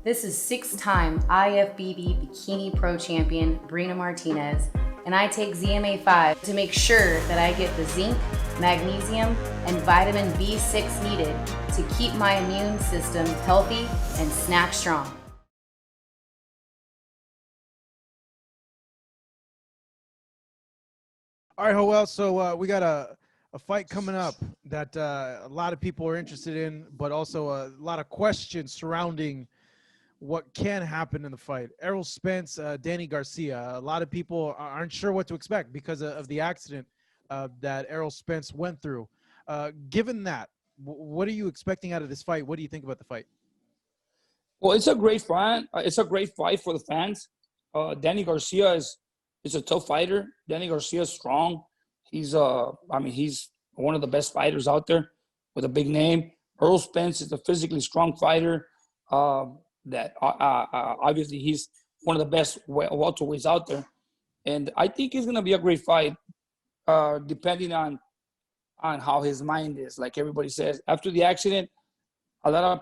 This is six-time IFBB Bikini Pro Champion Brina Martinez, and I take ZMA5 to make sure that I get the zinc, magnesium, and vitamin B6 needed to keep my immune system healthy and snap strong. All right, Joel. So we got a fight coming up that a lot of people are interested in, but also a lot of questions surrounding what can happen in the fight. Errol Spence, Danny Garcia. A lot of people aren't sure what to expect because of the accident that Errol Spence went through. Given that, what are you expecting out of this fight? What do you think about the fight? Well, it's a great fight. It's a great fight for the fans. Danny Garcia is a tough fighter. Danny Garcia is strong. He's one of the best fighters out there with a big name. Errol Spence is a physically strong fighter. Obviously he's one of the best welterweights out there, and I think it's gonna be a great fight. Depending on how his mind is, like everybody says after the accident, a lot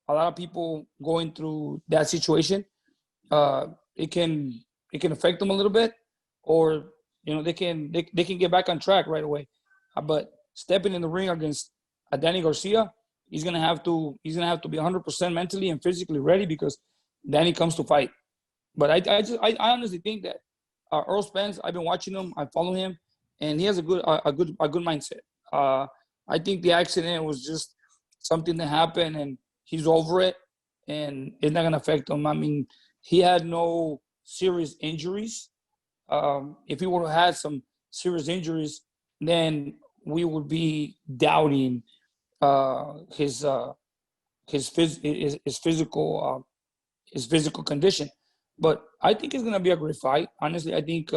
of people going through that situation, it can affect them a little bit, or they can get back on track right away. But stepping in the ring against Danny Garcia, he's gonna have to be 100% mentally and physically ready because Danny comes to fight. But I honestly think that Errol Spence, I've been watching him, I follow him, and he has a good mindset. I think the accident was just something that happened, and he's over it, and it's not gonna affect him. I mean, he had no serious injuries. If he would have had some serious injuries, then we would be doubting his physical condition. But I think it's gonna be a great fight. Honestly, I think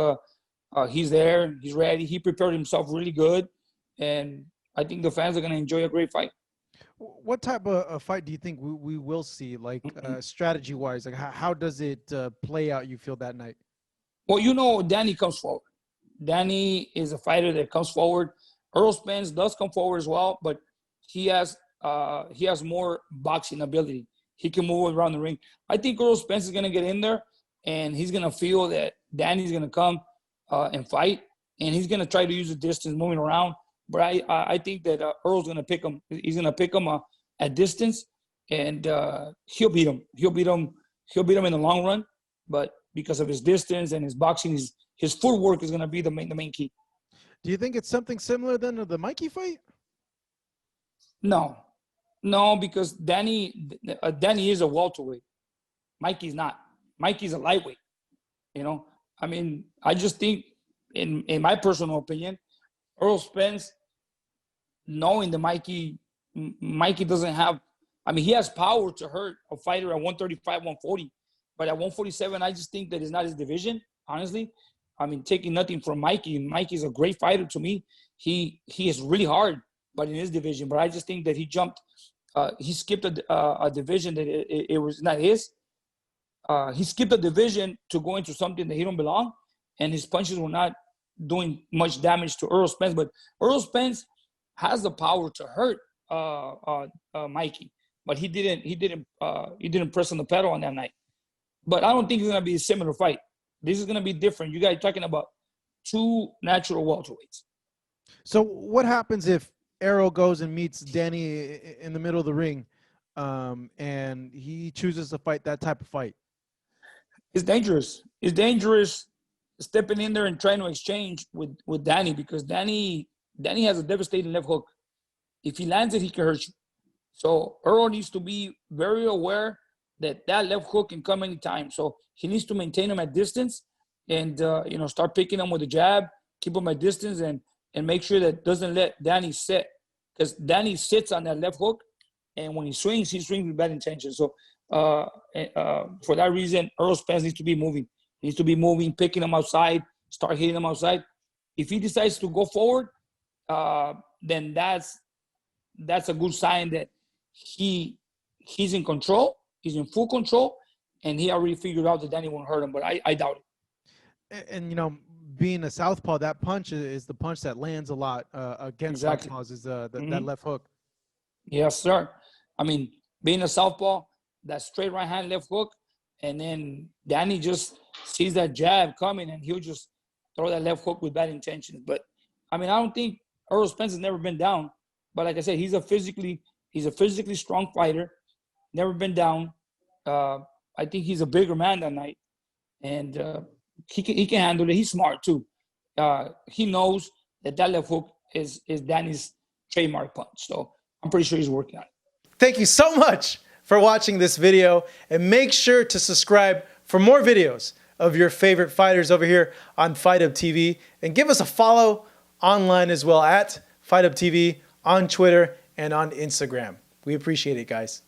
he's there, he's ready, he prepared himself really good, and I think the fans are gonna enjoy a great fight. What type of a fight do you think we will see, like strategy wise? Like how does it play out, you feel, that night? Well, Danny comes forward. Danny is a fighter that comes forward. Errol Spence does come forward as well, but he has more boxing ability. He can move around the ring. I think Errol Spence is gonna get in there, and he's gonna feel that Danny's gonna come and fight, and he's gonna try to use the distance moving around. But I think that Earl's gonna pick him. He's gonna pick him at distance, and he'll beat him. He'll beat him in the long run. But because of his distance and his boxing, his footwork is gonna be the main key. Do you think it's something similar then to the Mikey fight? No, because Danny is a welterweight. Mikey's not. Mikey's a lightweight. I mean, I just think, in my personal opinion, Errol Spence, knowing that Mikey doesn't have, I mean, he has power to hurt a fighter at 135, 140, but at 147, I just think that it's not his division, honestly. I mean, taking nothing from Mikey. Mikey's a great fighter to me. He is really hard, but in his division. But I just think that he skipped a division that it was not his. He skipped a division to go into something that he don't belong, and his punches were not doing much damage to Errol Spence. But Errol Spence has the power to hurt Mikey, but he didn't press on the pedal on that night. But I don't think it's gonna be a similar fight. This is gonna be different. You guys talking about two natural welterweights. So what happens if Errol goes and meets Danny in the middle of the ring, and he chooses to fight that type of fight? It's dangerous. It's dangerous stepping in there and trying to exchange with Danny, because Danny has a devastating left hook. If he lands it, he can hurt you. So Errol needs to be very aware that left hook can come anytime. So he needs to maintain him at distance, and start picking him with a jab, keep him at distance, and make sure that doesn't let Danny sit, because Danny sits on that left hook, and when he swings with bad intentions. So for that reason, Errol Spence needs to be moving. He needs to be moving, picking him outside, start hitting him outside. If he decides to go forward, then that's a good sign that he's in control. He's in full control, and he already figured out that Danny won't hurt him. But I doubt it. And being a southpaw, that punch is the punch that lands a lot against southpaws, is that left hook. Yes, sir. I mean, being a southpaw, that straight right hand, left hook, and then Danny just sees that jab coming, and he'll just throw that left hook with bad intentions. But I mean, I don't think Errol Spence has never been down. But like I said, he's a physically strong fighter, never been down. I think he's a bigger man that night, and he can handle it. He's smart too. He knows that left hook is Danny's trademark punch. So I'm pretty sure he's working on it. Thank you so much for watching this video, and make sure to subscribe for more videos of your favorite fighters over here on Fight Up TV, and give us a follow online as well at Fight Up TV on Twitter and on Instagram. We appreciate it, guys.